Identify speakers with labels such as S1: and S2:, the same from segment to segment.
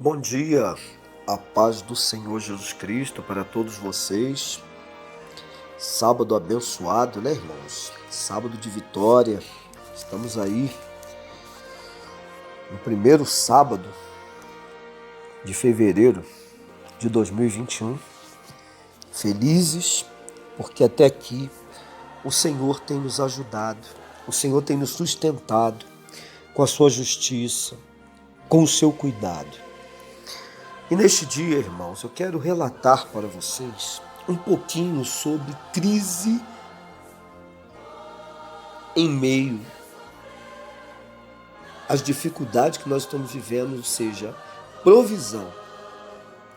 S1: Bom dia, a paz do Senhor Jesus Cristo para todos vocês. Sábado abençoado, né, irmãos? Sábado de vitória. Estamos aí no primeiro sábado de fevereiro de 2021. Felizes, porque até aqui o Senhor tem nos ajudado, o Senhor tem nos sustentado com a sua justiça, com o seu cuidado. E neste dia, irmãos, eu quero relatar para vocês um pouquinho sobre crise em meio às dificuldades que nós estamos vivendo, ou seja, provisão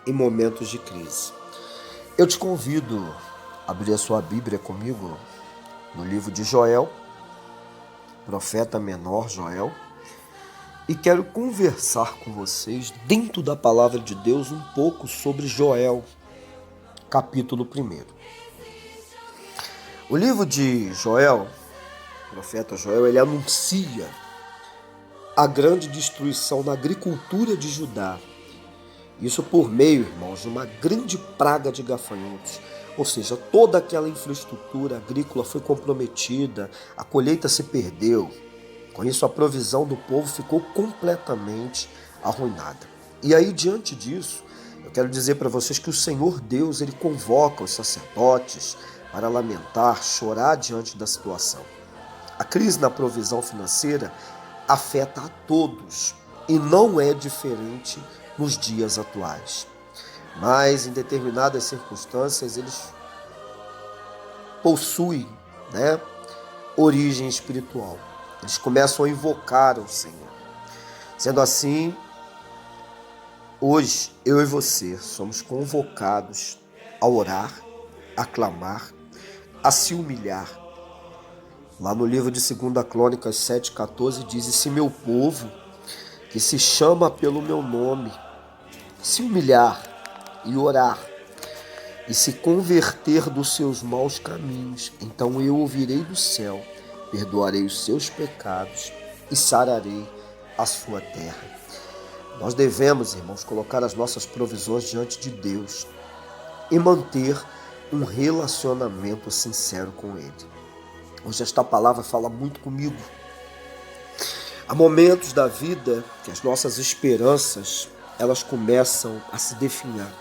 S1: em momentos de crise. Eu te convido a abrir a sua Bíblia comigo no livro de Joel, profeta menor Joel, e quero conversar com vocês, dentro da palavra de Deus, um pouco sobre Joel, capítulo 1. O livro de Joel, o profeta Joel, ele anuncia a grande destruição na agricultura de Judá. Isso por meio, irmãos, de uma grande praga de gafanhotos. Ou seja, toda aquela infraestrutura agrícola foi comprometida, a colheita se perdeu. Com isso, a provisão do povo ficou completamente arruinada. E aí, diante disso, eu quero dizer para vocês que o Senhor Deus, ele convoca os sacerdotes para lamentar, chorar diante da situação. A crise na provisão financeira afeta a todos e não é diferente nos dias atuais. Mas, em determinadas circunstâncias, eles possuem, origem espiritual. Eles começam a invocar o Senhor. Sendo assim, hoje eu e você somos convocados a orar, a clamar, a se humilhar. Lá no livro de 2 Crônicas 7,14 diz: "E se meu povo, que se chama pelo meu nome, se humilhar e orar, e se converter dos seus maus caminhos, então eu ouvirei do céu, perdoarei os seus pecados e sararei a sua terra." Nós devemos, irmãos, colocar as nossas provisões diante de Deus e manter um relacionamento sincero com Ele. Hoje esta palavra fala muito comigo. Há momentos da vida que as nossas esperanças, elas começam a se definhar.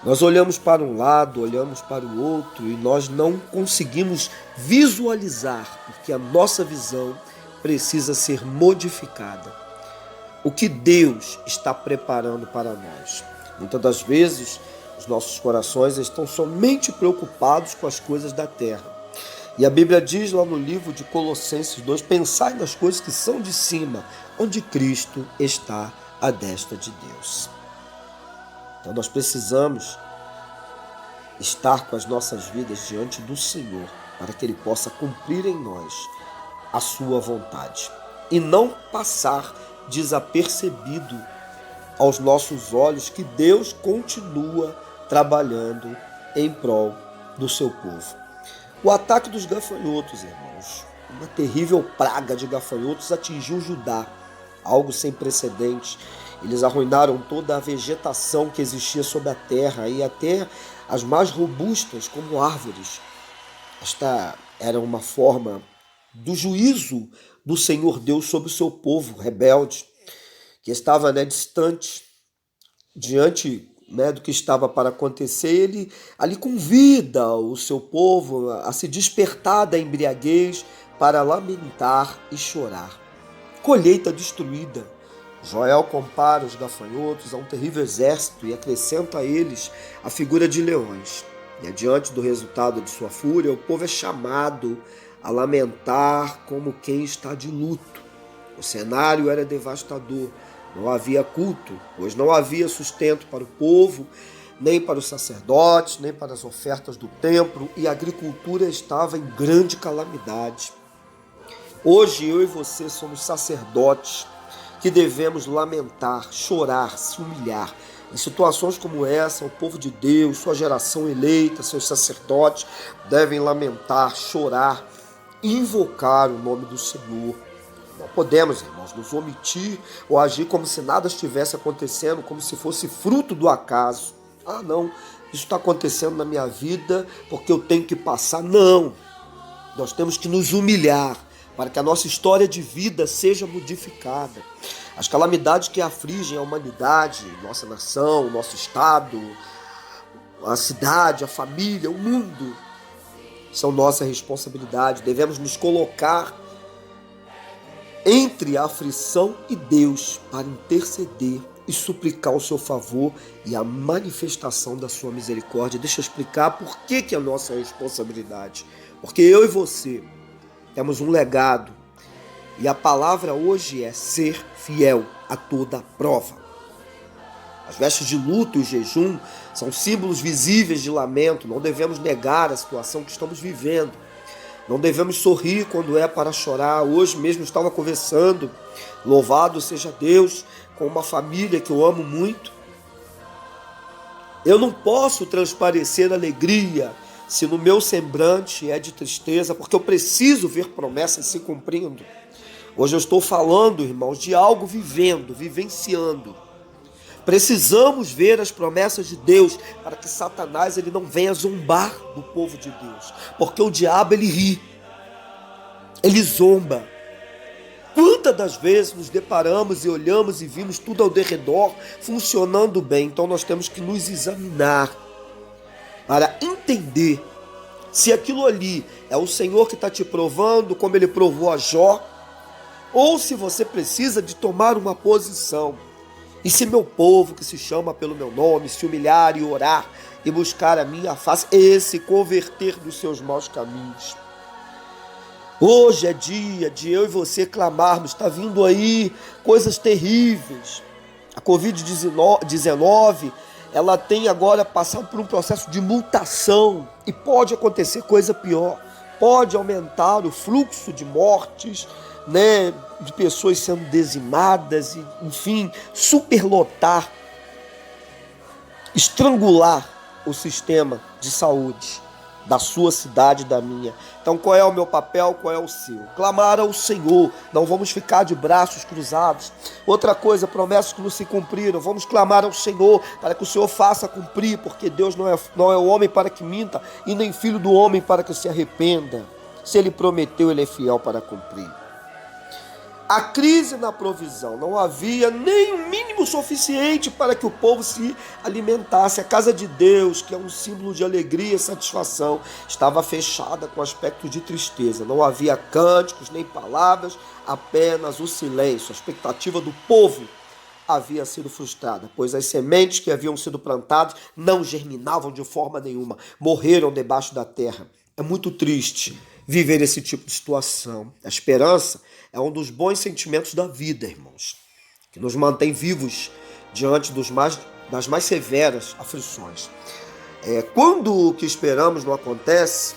S1: Nós olhamos para um lado, olhamos para o outro e nós não conseguimos visualizar, porque a nossa visão precisa ser modificada. O que Deus está preparando para nós. Muitas das vezes, os nossos corações estão somente preocupados com as coisas da terra. E a Bíblia diz lá no livro de Colossenses 2, pensai nas coisas que são de cima, onde Cristo está à destra de Deus. Então nós precisamos estar com as nossas vidas diante do Senhor, para que Ele possa cumprir em nós a sua vontade. E não passar desapercebido aos nossos olhos que Deus continua trabalhando em prol do seu povo. O ataque dos gafanhotos, irmãos, uma terrível praga de gafanhotos atingiu Judá, algo sem precedentes. Eles arruinaram toda a vegetação que existia sobre a terra e até as mais robustas, como árvores. Esta era uma forma do juízo do Senhor Deus sobre o seu povo rebelde, que estava distante, diante do que estava para acontecer. Ele ali convida o seu povo a se despertar da embriaguez para lamentar e chorar. Colheita destruída. Joel compara os gafanhotos a um terrível exército e acrescenta a eles a figura de leões. E diante do resultado de sua fúria, o povo é chamado a lamentar como quem está de luto. O cenário era devastador. Não havia culto, pois não havia sustento para o povo, nem para os sacerdotes, nem para as ofertas do templo, e a agricultura estava em grande calamidade. Hoje eu e você somos sacerdotes que devemos lamentar, chorar, se humilhar. Em situações como essa, o povo de Deus, sua geração eleita, seus sacerdotes devem lamentar, chorar, invocar o nome do Senhor. Não podemos, irmãos, nos omitir ou agir como se nada estivesse acontecendo, como se fosse fruto do acaso. Ah, não, isso está acontecendo na minha vida porque eu tenho que passar. Não, nós temos que nos humilhar para que a nossa história de vida seja modificada. As calamidades que afligem a humanidade, nossa nação, nosso estado, a cidade, a família, o mundo, são nossa responsabilidade. Devemos nos colocar entre a aflição e Deus para interceder e suplicar o seu favor e a manifestação da sua misericórdia. Deixa eu explicar por que é nossa responsabilidade. Porque eu e você temos um legado e a palavra hoje é ser fiel a toda prova. As vestes de luto e o jejum são símbolos visíveis de lamento. Não devemos negar a situação que estamos vivendo. Não devemos sorrir quando é para chorar. Hoje mesmo estava conversando, louvado seja Deus, com uma família que eu amo muito. Eu não posso transparecer alegria se no meu semblante é de tristeza, porque eu preciso ver promessas se cumprindo. Hoje eu estou falando, irmãos, de algo vivenciando. Precisamos ver as promessas de Deus para que Satanás ele não venha zombar do povo de Deus. Porque o diabo ele ri, ele zomba. Quantas das vezes nos deparamos e olhamos e vimos tudo ao derredor funcionando bem. Então nós temos que nos examinar para entender se aquilo ali é o Senhor que está te provando, como ele provou a Jó, ou se você precisa de tomar uma posição. E se meu povo, que se chama pelo meu nome, se humilhar e orar e buscar a minha face, e se converter dos seus maus caminhos. Hoje é dia de eu e você clamarmos. Está vindo aí coisas terríveis. A Covid-19, ela tem agora passado por um processo de mutação e pode acontecer coisa pior. Pode aumentar o fluxo de mortes, né, de pessoas sendo dizimadas, e, enfim, superlotar, estrangular o sistema de saúde da sua cidade e da minha. Então qual é o meu papel, qual é o seu? Clamar ao Senhor, não vamos ficar de braços cruzados. Outra coisa, promessas que não se cumpriram, vamos clamar ao Senhor para que o Senhor faça cumprir, porque Deus não é o homem para que minta e nem filho do homem para que se arrependa. Se Ele prometeu, Ele é fiel para cumprir. A crise na provisão, não havia nem o mínimo suficiente para que o povo se alimentasse. A casa de Deus, que é um símbolo de alegria e satisfação, estava fechada com aspecto de tristeza. Não havia cânticos nem palavras, apenas o silêncio. A expectativa do povo havia sido frustrada, pois as sementes que haviam sido plantadas não germinavam de forma nenhuma, morreram debaixo da terra. É muito triste viver esse tipo de situação. A esperança é um dos bons sentimentos da vida, irmãos, que nos mantém vivos diante das mais severas aflições. Quando o que esperamos não acontece,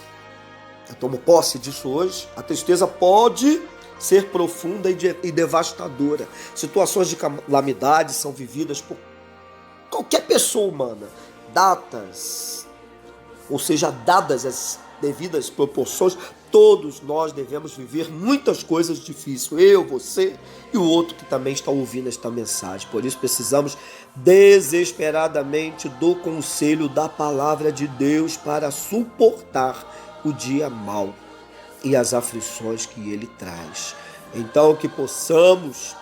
S1: eu tomo posse disso hoje, a tristeza pode ser profunda e devastadora. Situações de calamidade são vividas por qualquer pessoa humana, dadas as devidas proporções. Todos nós devemos viver muitas coisas difíceis. Eu, você e o outro que também está ouvindo esta mensagem. Por isso precisamos desesperadamente do conselho da palavra de Deus para suportar o dia mau e as aflições que ele traz. Então que possamos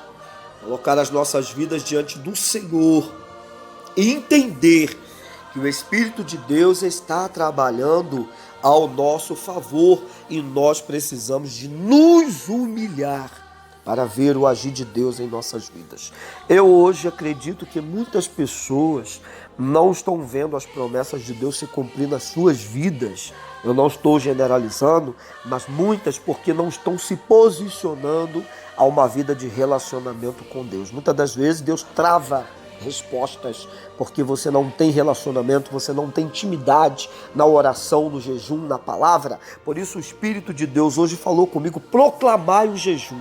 S1: colocar as nossas vidas diante do Senhor e entender que o Espírito de Deus está trabalhando ao nosso favor e nós precisamos de nos humilhar para ver o agir de Deus em nossas vidas. Eu hoje acredito que muitas pessoas não estão vendo as promessas de Deus se cumprir nas suas vidas. Eu não estou generalizando, mas muitas porque não estão se posicionando a uma vida de relacionamento com Deus. Muitas das vezes Deus trava respostas, porque você não tem relacionamento, você não tem intimidade na oração, no jejum, na palavra. Por isso o Espírito de Deus hoje falou comigo: proclamai o jejum.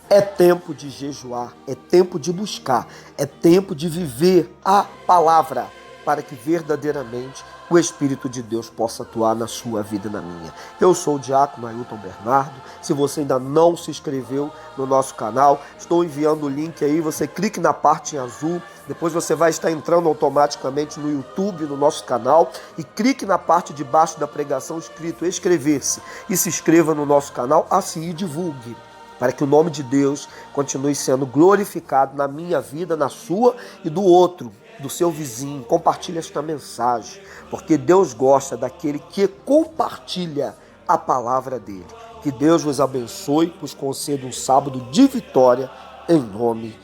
S1: É tempo de jejuar, é tempo de buscar, é tempo de viver a palavra, para que verdadeiramente o Espírito de Deus possa atuar na sua vida e na minha. Eu sou o diácono Ailton Bernardo. Se você ainda não se inscreveu no nosso canal, estou enviando o link aí, você clique na parte em azul, depois você vai estar entrando automaticamente no YouTube, no nosso canal, e clique na parte de baixo da pregação escrito inscrever-se e se inscreva no nosso canal, assim e divulgue, para que o nome de Deus continue sendo glorificado na minha vida, na sua e do outro, do seu vizinho. Compartilhe esta mensagem, porque Deus gosta daquele que compartilha a palavra dele. Que Deus vos abençoe, vos conceda um sábado de vitória, em nome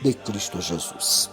S1: de Cristo Jesus.